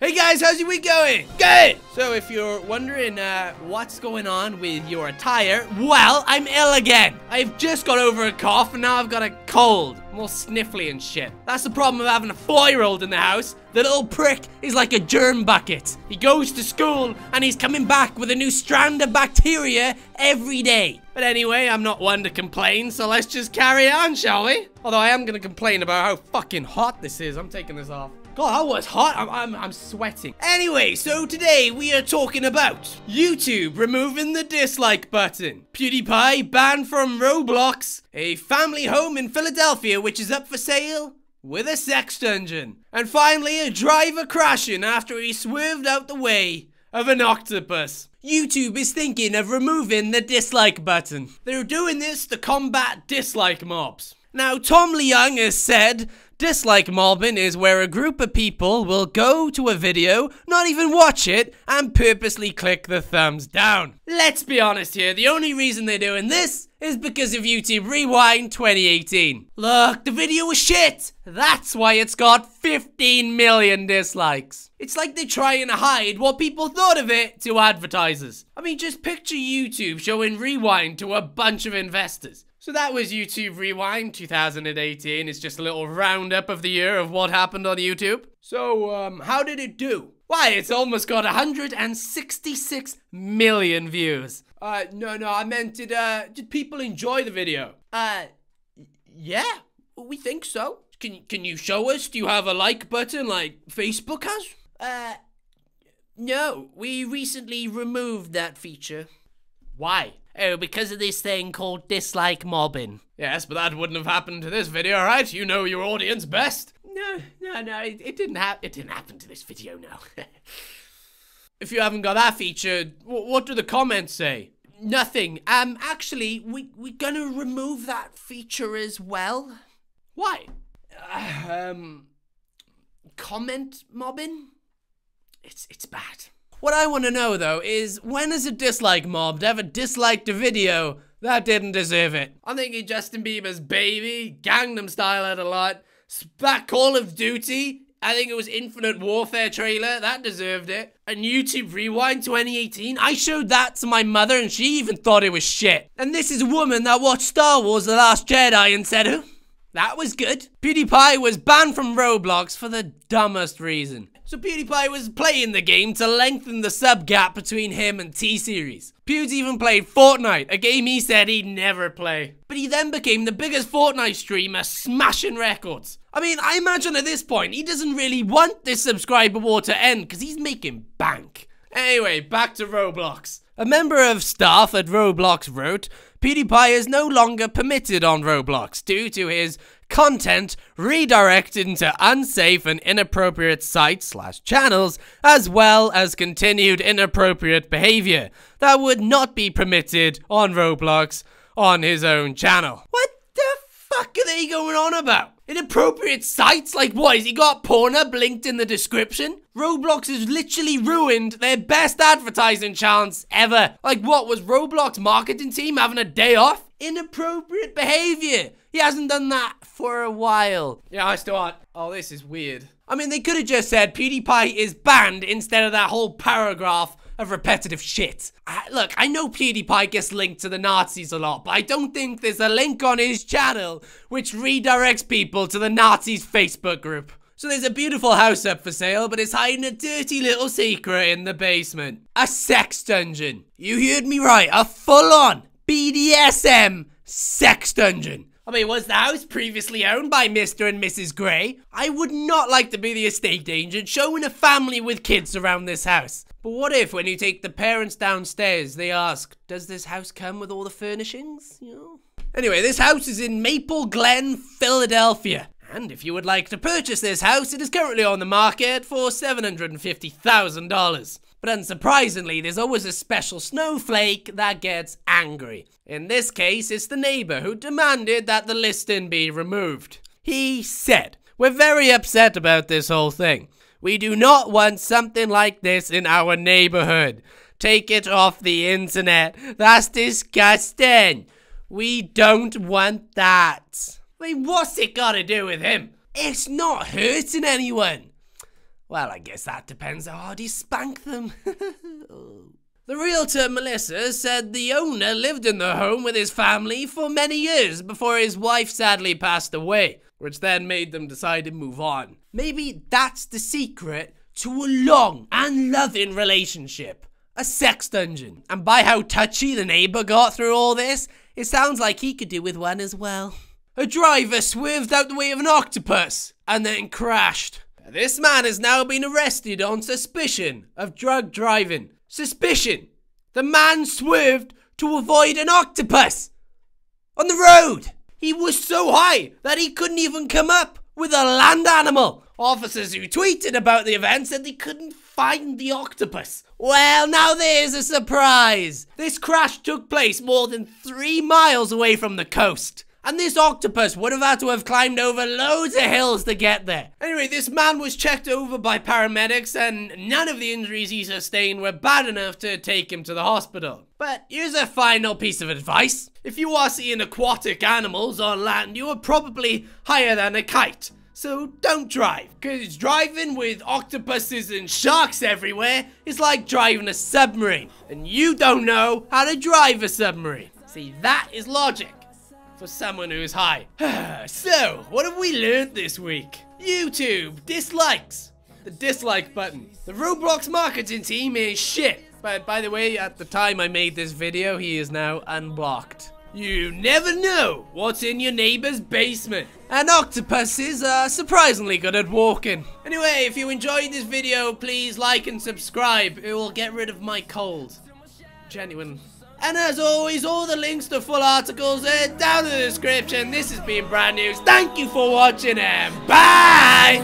Hey guys, how's your week going? Good! So if you're wondering what's going on with your attire, well, I'm ill again. I've just got over a cough and now I've got a cold. I'm all sniffly and shit. That's the problem of having a 4-year-old in the house. The little prick is like a germ bucket. He goes to school and he's coming back with a new strand of bacteria every day. But anyway, I'm not one to complain, so let's just carry on, shall we? Although I am gonna complain about how fucking hot this is. I'm taking this off. God, that was hot. I'm sweating. Anyway, so today we are talking about YouTube removing the dislike button, PewDiePie banned from Roblox, a family home in Philadelphia which is up for sale with a sex dungeon, and finally a driver crashing after he swerved out the way of an octopus. YouTube is thinking of removing the dislike button. They're doing this to combat dislike mobs. Now, Tom Leung has said dislike mobbing is where a group of people will go to a video, not even watch it, and purposely click the thumbs down. Let's be honest here, the only reason they're doing this is because of YouTube Rewind 2018. Look, the video was shit. That's why it's got 15 million dislikes. It's like they're trying to hide what people thought of it to advertisers. I mean, just picture YouTube showing Rewind to a bunch of investors. So that was YouTube Rewind 2018. It's just a little roundup of the year of what happened on YouTube. So, how did it do? Why, it's almost got 166 million views. No, I meant did people enjoy the video? Yeah, we think so. Can you show us? Do you have a like button like Facebook has? No, we recently removed that feature. Why? Oh, because of this thing called dislike mobbing. Yes, but that wouldn't have happened to this video, right? You know your audience best. No, it didn't happen to this video, no. If you haven't got that feature, what do the comments say? Nothing. Actually, we're gonna remove that feature as well. Why? Comment mobbing? It's bad. What I want to know, though, is when has a dislike mob ever disliked a video that didn't deserve it? I'm thinking Justin Bieber's Baby, Gangnam Style had a lot, that Call of Duty, I think it was Infinite Warfare trailer, that deserved it. And YouTube Rewind 2018, I showed that to my mother and she even thought it was shit. And this is a woman that watched Star Wars The Last Jedi and said, oh, that was good. PewDiePie was banned from Roblox for the dumbest reason. So PewDiePie was playing the game to lengthen the sub gap between him and T-Series. Pewds even played Fortnite, a game he said he'd never play. But he then became the biggest Fortnite streamer, smashing records. I mean, I imagine at this point, he doesn't really want this subscriber war to end because he's making bank. Anyway, back to Roblox. A member of staff at Roblox wrote, PewDiePie is no longer permitted on Roblox due to his content redirected into unsafe and inappropriate sites/channels, as well as continued inappropriate behavior that would not be permitted on Roblox on his own channel. What the fuck are they going on about? Inappropriate sites? Like what, has he got Pornhub linked in the description? Roblox has literally ruined their best advertising chance ever. Like what, was Roblox marketing team having a day off? Inappropriate behavior. He hasn't done that for a while. Yeah, I still aren't. Oh, this is weird. I mean, they could have just said PewDiePie is banned instead of that whole paragraph of repetitive shit. Look, I know PewDiePie gets linked to the Nazis a lot, but I don't think there's a link on his channel which redirects people to the Nazis Facebook group. So there's a beautiful house up for sale, but it's hiding a dirty little secret in the basement. A sex dungeon. You heard me right, a full-on BDSM sex dungeon. I mean, was the house previously owned by Mr. and Mrs. Gray? I would not like to be the estate agent showing a family with kids around this house. But what if, when you take the parents downstairs, they ask, does this house come with all the furnishings? You know? Anyway, this house is in Maple Glen, Philadelphia. And if you would like to purchase this house, it is currently on the market for $750,000. But unsurprisingly, there's always a special snowflake that gets angry. In this case, it's the neighbor who demanded that the listing be removed. He said, "We're very upset about this whole thing. We do not want something like this in our neighborhood. Take it off the internet. That's disgusting. We don't want that." I mean, what's it got to do with him? It's not hurting anyone. Well, I guess that depends how hard you spank them. The realtor, Melissa, said the owner lived in the home with his family for many years before his wife sadly passed away, which then made them decide to move on. Maybe that's the secret to a long and loving relationship. A sex dungeon. And by how touchy the neighbor got through all this, it sounds like he could do with one as well. A driver swerved out the way of an octopus and then crashed. This man has now been arrested on suspicion of drug driving. Suspicion! The man swerved to avoid an octopus on the road. He was so high that he couldn't even come up with a land animal. Officers who tweeted about the event said they couldn't find the octopus. Well, now there's a surprise. This crash took place more than 3 miles away from the coast. And this octopus would have had to have climbed over loads of hills to get there. Anyway, this man was checked over by paramedics and none of the injuries he sustained were bad enough to take him to the hospital. But here's a final piece of advice. If you are seeing aquatic animals on land, you are probably higher than a kite. So don't drive, because driving with octopuses and sharks everywhere is like driving a submarine. And you don't know how to drive a submarine. See, that is logic. For someone who is high. So, what have we learned this week? YouTube dislikes. The dislike button. The Roblox marketing team is shit. But by the way, at the time I made this video, he is now unblocked. You never know what's in your neighbor's basement. And octopuses are surprisingly good at walking. Anyway, if you enjoyed this video, please like and subscribe. It will get rid of my cold. Genuine. And as always, all the links to full articles are down in the description. This has been Brand News. Thank you for watching and bye!